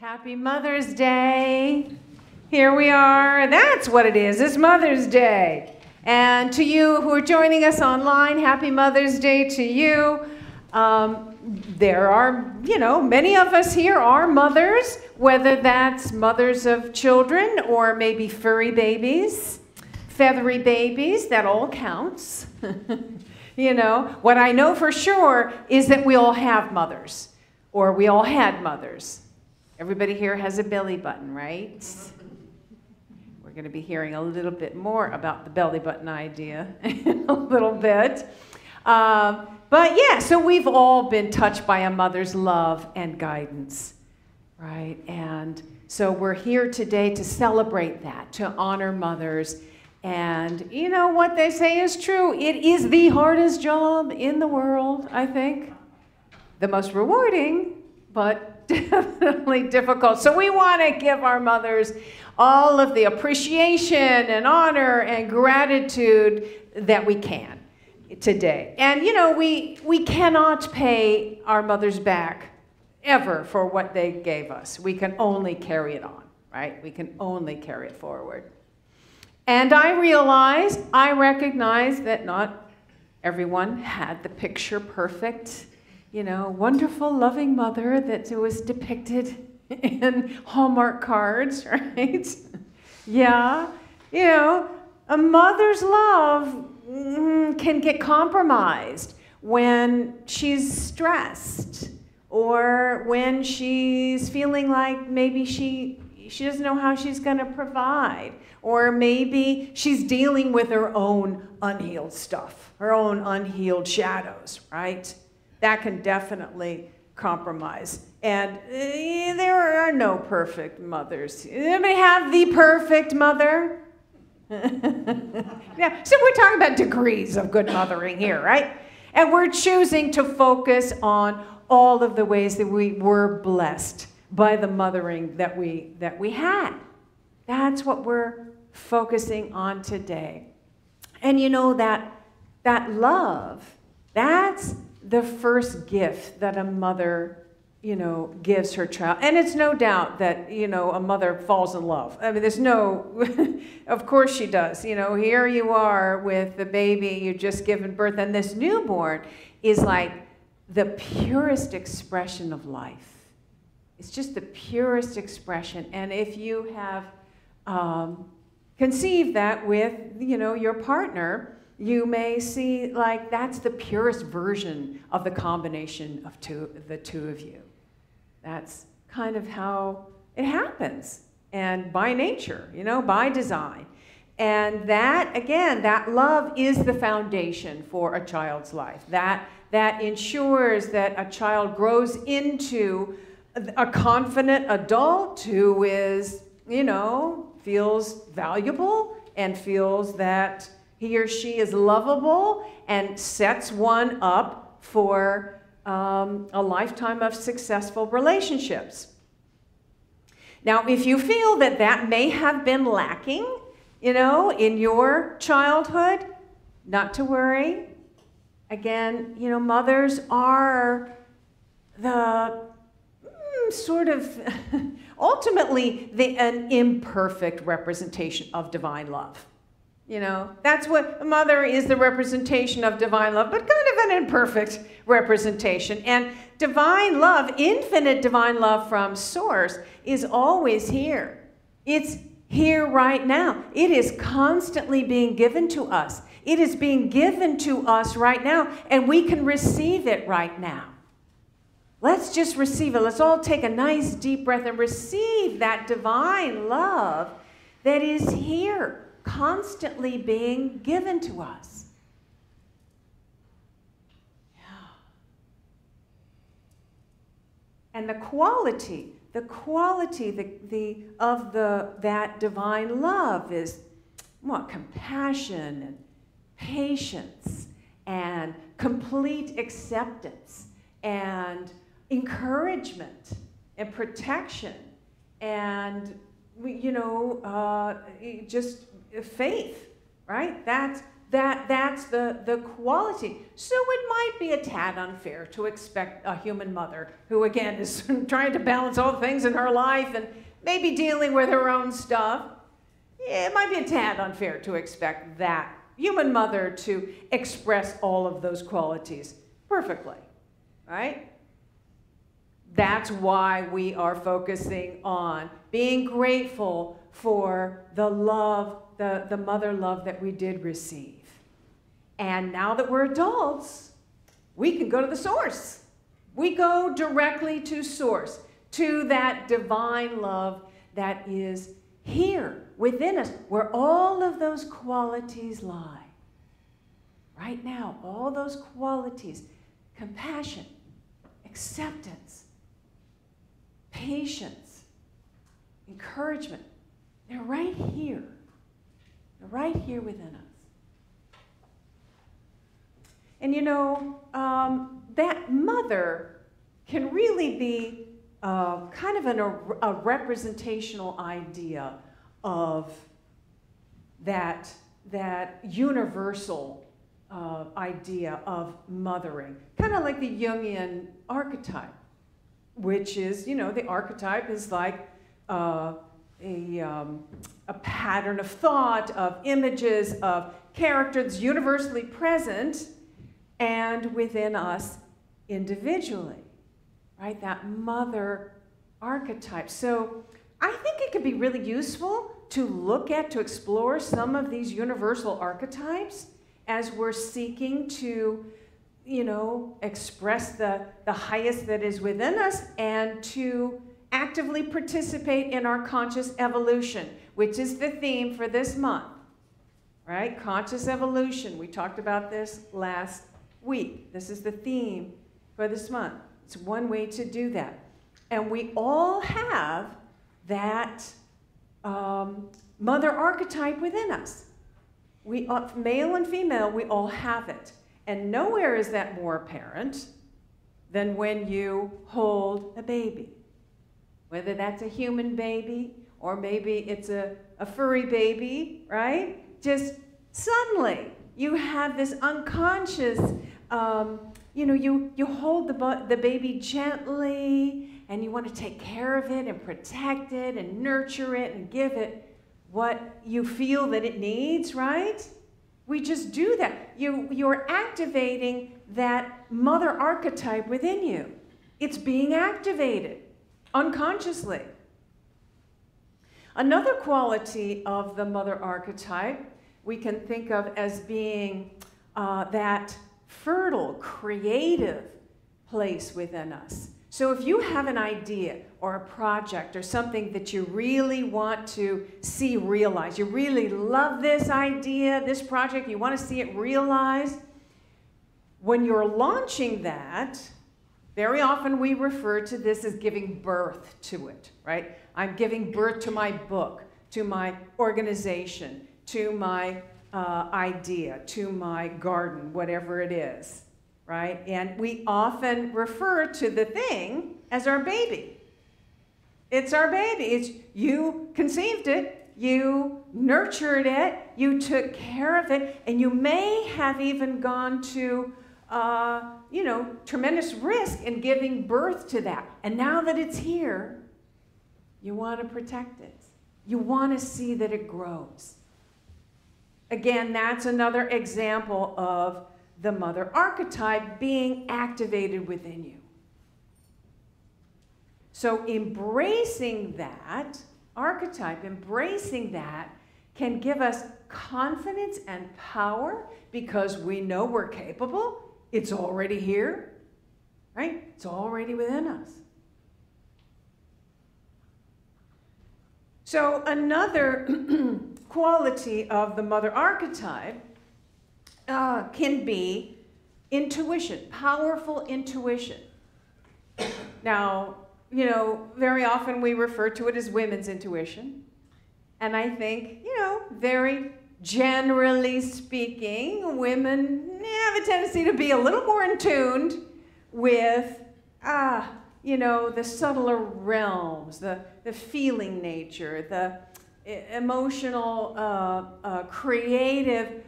Happy Mother's Day. Here we are. That's what it is. It's Mother's Day. And to you who are joining us online, happy Mother's Day to you. There are, many of us here are mothers, whether that's mothers of children or maybe furry babies, feathery babies, that all counts. What I know for sure is that we all have mothers, or we all had mothers. Everybody here has a belly button, right? We're going to be hearing a little bit more about the belly button idea in a little bit. But yeah, so we've all been touched by a mother's love and guidance, right? And so we're here today to celebrate that, to honor mothers. And you know what they say is true. It is the hardest job in the world, I think. The most rewarding, but definitely difficult. So we want to give our mothers all of the appreciation and honor and gratitude that we can today. And we cannot pay our mothers back ever for what they gave us. We can only carry it on, right? We can only carry it forward. And I recognize that not everyone had the picture perfect, wonderful, loving mother that was depicted in Hallmark cards, right? Yeah, a mother's love can get compromised when she's stressed or when she's feeling like maybe she doesn't know how she's going to provide, or maybe she's dealing with her own unhealed stuff, her own unhealed shadows, right? That can definitely compromise. And there are no perfect mothers. Anybody have the perfect mother? Yeah, so we're talking about degrees of good mothering here, right? And we're choosing to focus on all of the ways that we were blessed by the mothering that we had. That's what we're focusing on today. And that love, that's the first gift that a mother, gives her child. And it's no doubt that, a mother falls in love. I mean, there's no, of course she does. Here you are with the baby you've just given birth, and this newborn is like the purest expression of life. It's just the purest expression. And if you have conceived that with, your partner, you may see like that's the purest version of the combination of the two of you. That's kind of how it happens, and by nature, by design. And that, again, that love is the foundation for a child's life. That ensures that a child grows into a confident adult who is, feels valuable and feels that he or she is lovable, and sets one up for a lifetime of successful relationships. Now, if you feel that may have been lacking, in your childhood, not to worry. Again, mothers are the sort of ultimately an imperfect representation of divine love. That's what a mother is, the representation of divine love, but kind of an imperfect representation. And divine love, infinite divine love from Source, is always here. It's here right now. It is constantly being given to us. It is being given to us right now, and we can receive it right now. Let's just receive it. Let's all take a nice deep breath and receive that divine love that is here, constantly being given to us. Yeah. And the quality of that divine love is compassion and patience and complete acceptance and encouragement and protection and just faith, right? That's the quality. So it might be a tad unfair to expect a human mother who, again, is trying to balance all the things in her life and maybe dealing with her own stuff. Yeah, it might be a tad unfair to expect that human mother to express all of those qualities perfectly, right? That's why we are focusing on being grateful for the love, the mother love that we did receive. And now that we're adults, we can go to the source. We go directly to source, to that divine love that is here within us, where all of those qualities lie. Right now, all those qualities, compassion, acceptance, patience, encouragement, they're right here. They're right here within us. And you know, that mother can really be kind of a representational idea of that universal idea of mothering, kind of like the Jungian archetype, which is, you know, the archetype is like a pattern of thought, of images, of characters universally present and within us individually, right? That mother archetype. So I think it could be really useful to look at, to explore some of these universal archetypes as we're seeking to, you know, express the highest that is within us and to actively participate in our conscious evolution, which is the theme for this month, right? Conscious evolution. We talked about this last week. This is the theme for this month. It's one way to do that. And we all have that mother archetype within us. We, male and female, we all have it. And nowhere is that more apparent than when you hold a baby. Whether that's a human baby or maybe it's a furry baby, right? Just suddenly you have this unconscious, you know, you hold the baby gently and you want to take care of it and protect it and nurture it and give it what you feel that it needs, right? We just do that. You're activating that mother archetype within you. It's being activated unconsciously. Another quality of the mother archetype we can think of as being that fertile, creative place within us. So if you have an idea or a project or something that you really want to see realized, you really love this idea, this project, you want to see it realized, when you're launching that, very often we refer to this as giving birth to it, right? I'm giving birth to my book, to my organization, to my idea, to my garden, whatever it is, right? And we often refer to the thing as our baby. It's our baby. It's you conceived it, you nurtured it, you took care of it, and you may have even gone to you know, tremendous risk in giving birth to that. And now that it's here, you want to protect it. You want to see that it grows. Again, that's another example of the mother archetype being activated within you. So embracing that archetype, embracing that, can give us confidence and power because we know we're capable. It's already here, right? It's already within us. So another quality of the mother archetype can be intuition, powerful intuition. Now, you know, very often we refer to it as women's intuition. And I think, you know, very generally speaking, women have a tendency to be a little more in tune with, you know, the subtler realms, the feeling nature, the emotional, creative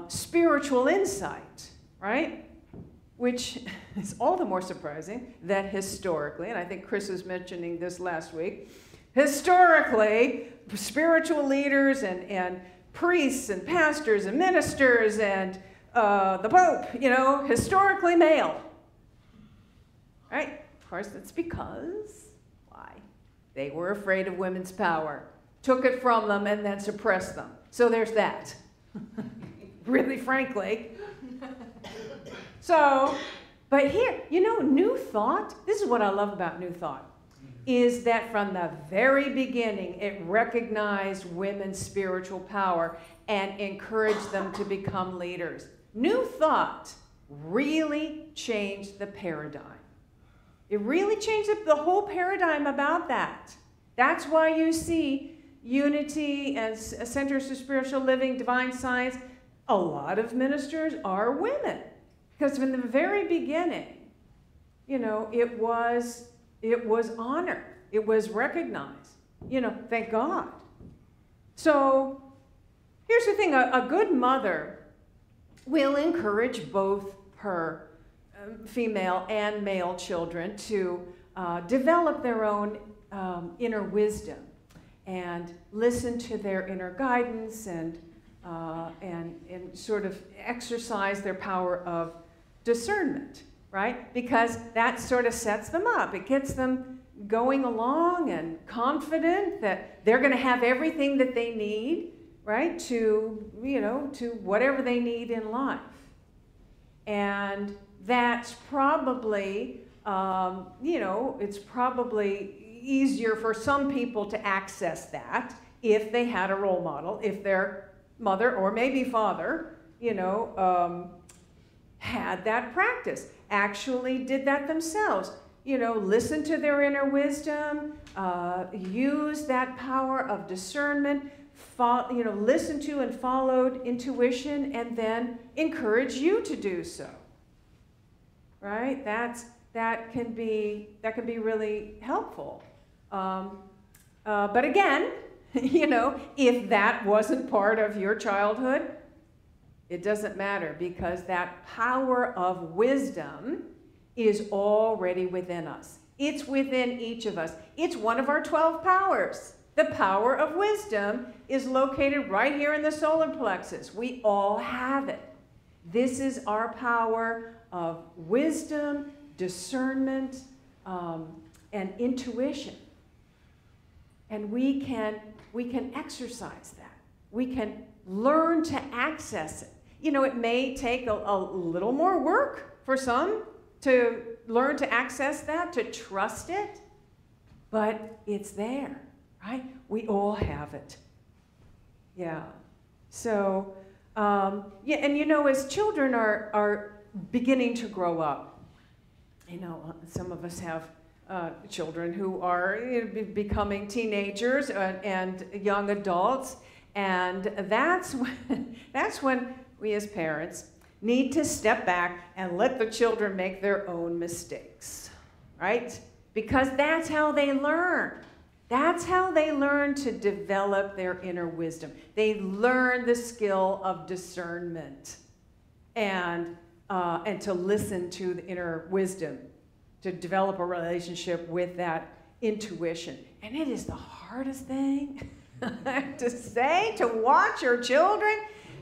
spiritual insight, right? Which is all the more surprising that historically, and I think Chris was mentioning this last week, historically, spiritual leaders and priests and pastors and ministers and the Pope, you know, historically male. Right? Of course, that's because, why? They were afraid of women's power, took it from them, and then suppressed them. So there's that. Really, frankly. So, but here, you know, New Thought, this is what I love about New Thought, is that from the very beginning, it recognized women's spiritual power and encouraged them to become leaders. New Thought really changed the paradigm. It really changed the whole paradigm about that. That's why you see Unity and Centers for Spiritual Living, Divine Science, a lot of ministers are women. Because from the very beginning, you know, it was honored. It was recognized. You know, thank God. So here's the thing. A good mother will encourage both her female and male children to develop their own inner wisdom and listen to their inner guidance and sort of exercise their power of discernment, right? Because that sort of sets them up. It gets them going along and confident that they're going to have everything that they need, right? To, you know, to whatever they need in life. And that's probably, you know, it's probably easier for some people to access that if they had a role model, if their mother or maybe father, you know, had that practice, actually did that themselves. You know, listen to their inner wisdom, use that power of discernment, you know, listen to and followed intuition, and then encourage you to do so. Right? That can be really helpful. But again, you know, if that wasn't part of your childhood, it doesn't matter, because that power of wisdom is already within us. It's within each of us. It's one of our 12 powers. The power of wisdom is located right here in the solar plexus. We all have it. This is our power of wisdom, discernment, and intuition. And we can exercise that. We can learn to access it. You know, it may take a little more work for some to learn to access that, to trust it, but it's there, right? We all have it. Yeah. So, yeah, and you know, as children are beginning to grow up, you know, some of us have children who are becoming teenagers and young adults, and that's when we as parents need to step back and let the children make their own mistakes, right? Because that's how they learn. That's how they learn to develop their inner wisdom. They learn the skill of discernment and to listen to the inner wisdom, to develop a relationship with that intuition. And it is the hardest thing to say, to watch your children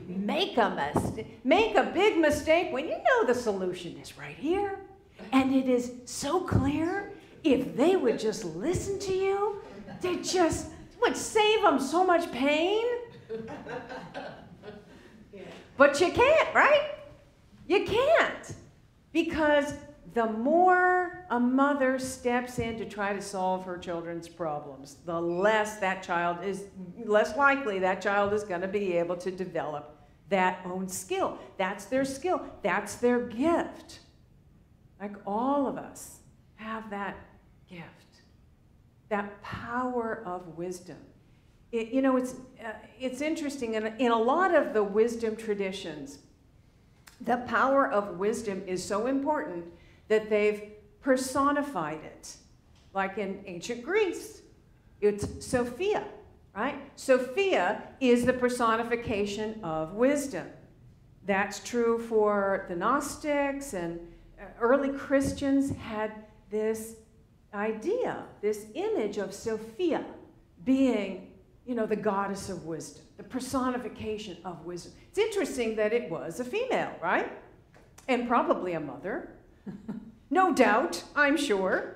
make a big mistake when you know the solution is right here. And it is so clear. If they would just listen to you, they just would save them so much pain. But you can't, right? You can't. Because the more a mother steps in to try to solve her children's problems, the less likely that child is going to be able to develop that own skill. That's their skill. That's their gift. Like all of us have that gift, that power of wisdom. You know, it's interesting. In a lot of the wisdom traditions, the power of wisdom is so important that they've personified it. Like in ancient Greece, it's Sophia, right? Sophia is the personification of wisdom. That's true for the Gnostics, and early Christians had this idea, this image of Sophia being, you know, the goddess of wisdom, the personification of wisdom. It's interesting that it was a female, right? And probably a mother. No doubt, I'm sure,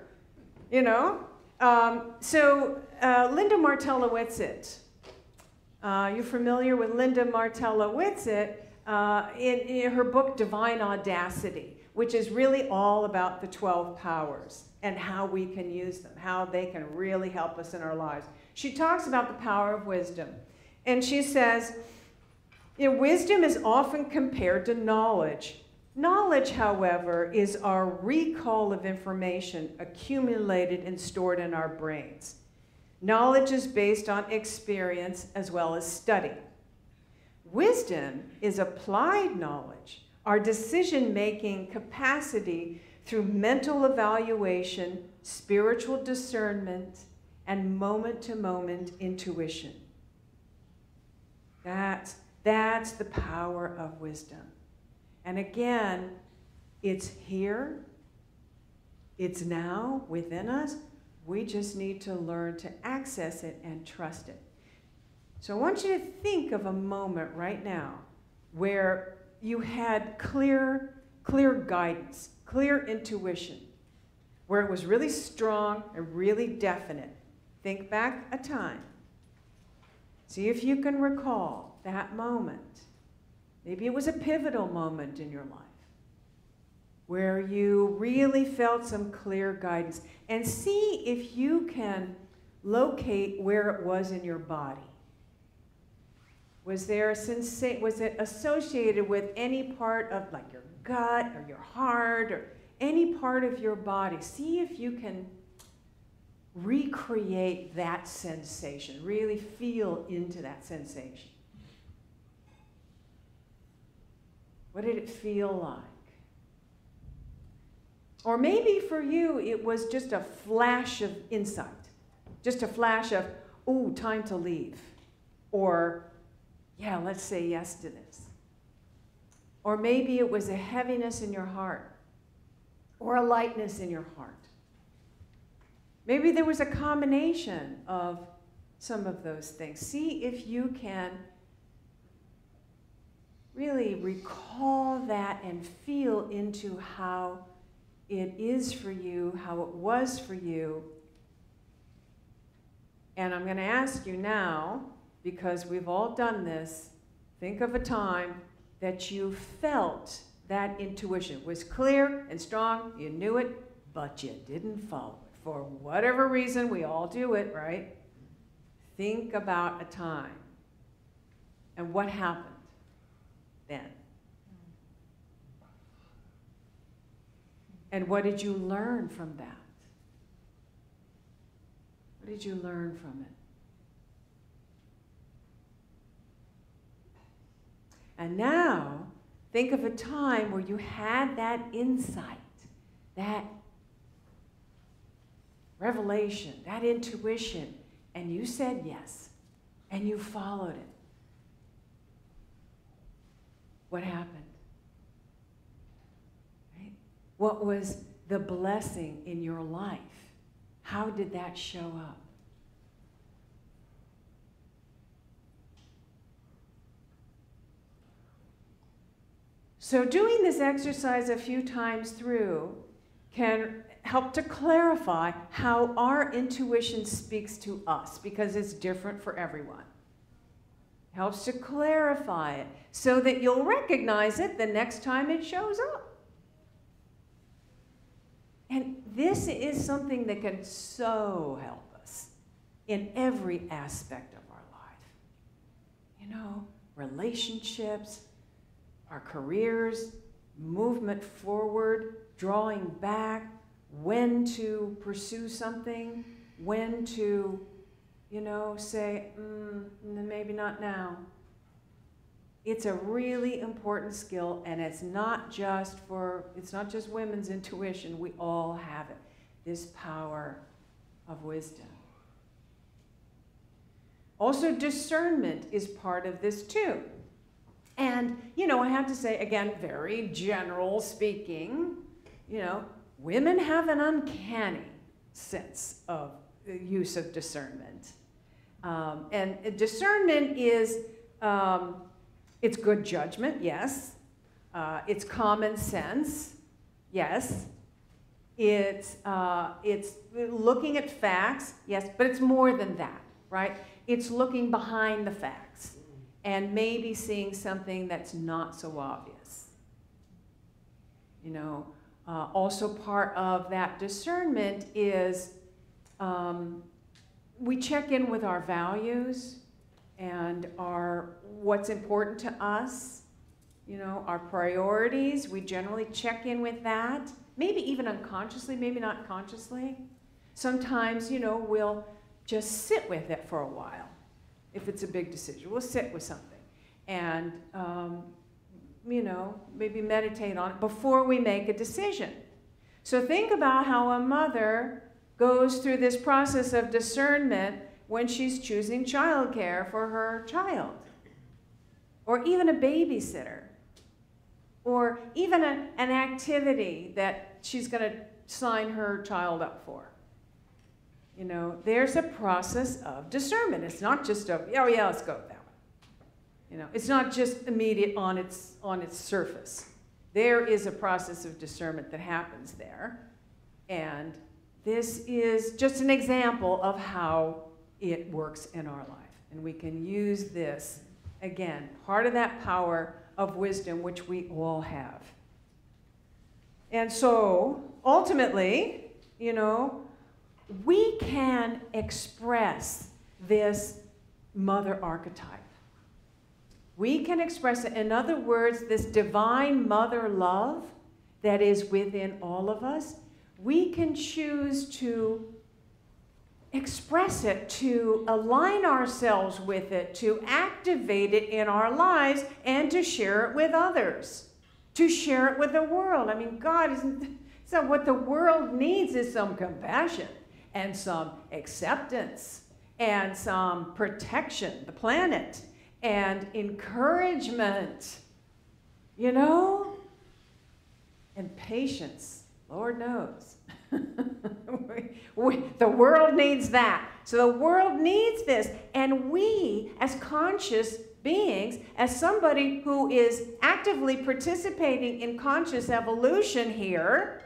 you know. Linda Martella-Whitsitt. You're familiar with Linda Martella-Whitsitt in her book Divine Audacity, which is really all about the 12 powers and how we can use them, how they can really help us in our lives. She talks about the power of wisdom. And she says, you know, wisdom is often compared to knowledge. Knowledge, however, is our recall of information accumulated and stored in our brains. Knowledge is based on experience as well as study. Wisdom is applied knowledge, our decision-making capacity through mental evaluation, spiritual discernment, and moment-to-moment intuition. That's the power of wisdom. And again, it's here, it's now within us. We just need to learn to access it and trust it. So I want you to think of a moment right now where you had clear guidance, clear intuition, where it was really strong and really definite. Think back a time. See if you can recall that moment. Maybe it was a pivotal moment in your life where you really felt some clear guidance, and see if you can locate where it was in your body. Was there was it associated with any part of like your gut or your heart or any part of your body? See if you can recreate that sensation, really feel into that sensation. What did it feel like? Or maybe for you, it was just a flash of insight. Just a flash of, ooh, time to leave. Or, yeah, let's say yes to this. Or maybe it was a heaviness in your heart. Or a lightness in your heart. Maybe there was a combination of some of those things. See if you can really recall that and feel into how it is for you, how it was for you. And I'm going to ask you now, because we've all done this, think of a time that you felt that intuition. It was clear and strong, you knew it, but you didn't follow it. For whatever reason, we all do it, right? Think about a time. And what happened then? And what did you learn from that? What did you learn from it? And now, think of a time where you had that insight, that revelation, that intuition, and you said yes, and you followed it. What happened? What was the blessing in your life? How did that show up? So doing this exercise a few times through can help to clarify how our intuition speaks to us, because it's different for everyone. It helps to clarify it so that you'll recognize it the next time it shows up. And this is something that can so help us in every aspect of our life. You know, relationships, our careers, movement forward, drawing back, when to pursue something, when to, you know, say, maybe not now. It's a really important skill, and it's not just women's intuition. We all have it. This power of wisdom. Also, discernment is part of this too. And, you know, I have to say, again, very general speaking, you know, women have an uncanny sense of the use of discernment. And discernment is, it's good judgment, yes. It's common sense, yes. It's looking at facts, yes, but it's more than that, right? It's looking behind the facts and maybe seeing something that's not so obvious. You know, also part of that discernment is we check in with our values and what's important to us, you know, our priorities. We generally check in with that, maybe even unconsciously, maybe not consciously. Sometimes, you know, we'll just sit with it for a while. If it's a big decision, we'll sit with something and, you know, maybe meditate on it before we make a decision. So think about how a mother goes through this process of discernment when she's choosing childcare for her child, or even a babysitter, or even an activity that she's going to sign her child up for. You know, there's a process of discernment. It's not just oh yeah, let's go with that one. You know, it's not just immediate on its surface. There is a process of discernment that happens there. And this is just an example of how it works in our life. And we can use this, again, part of that power of wisdom which we all have. And so, ultimately, you know, we can express this mother archetype. We can express it. In other words, this divine mother love that is within all of us, we can choose to express it, to align ourselves with it, to activate it in our lives, and to share it with others, to share it with the world. I mean, God isn't, so what the world needs is some compassion and some acceptance and some protection, the planet, and encouragement, you know, and patience, Lord knows. The world needs that. So the world needs this. And we, as conscious beings, as somebody who is actively participating in conscious evolution here,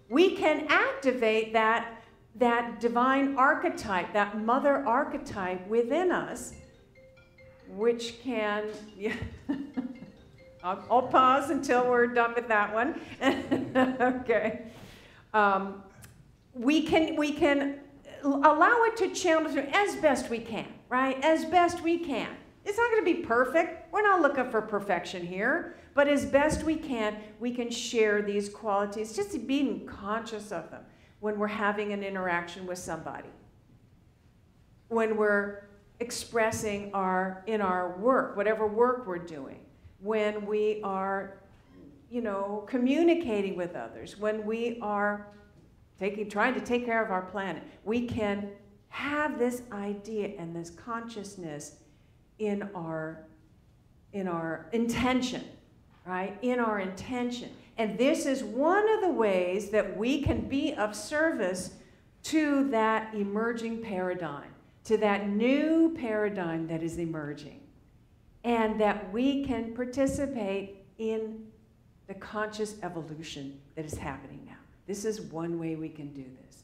we can activate that divine archetype, that mother archetype within us, which can... Yeah. I'll pause until we're done with that one. Okay. We can allow it to channel through as best we can, right? As best we can. It's not going to be perfect. We're not looking for perfection here. But as best we can share these qualities, just being conscious of them when we're having an interaction with somebody. When we're expressing in our work, whatever work we're doing. When we are, you know, communicating with others, when we are trying to take care of our planet, we can have this idea and this consciousness in our intention, right? In our intention. And this is one of the ways that we can be of service to that emerging paradigm, to that new paradigm that is emerging. And that we can participate in the conscious evolution that is happening now. This is one way we can do this.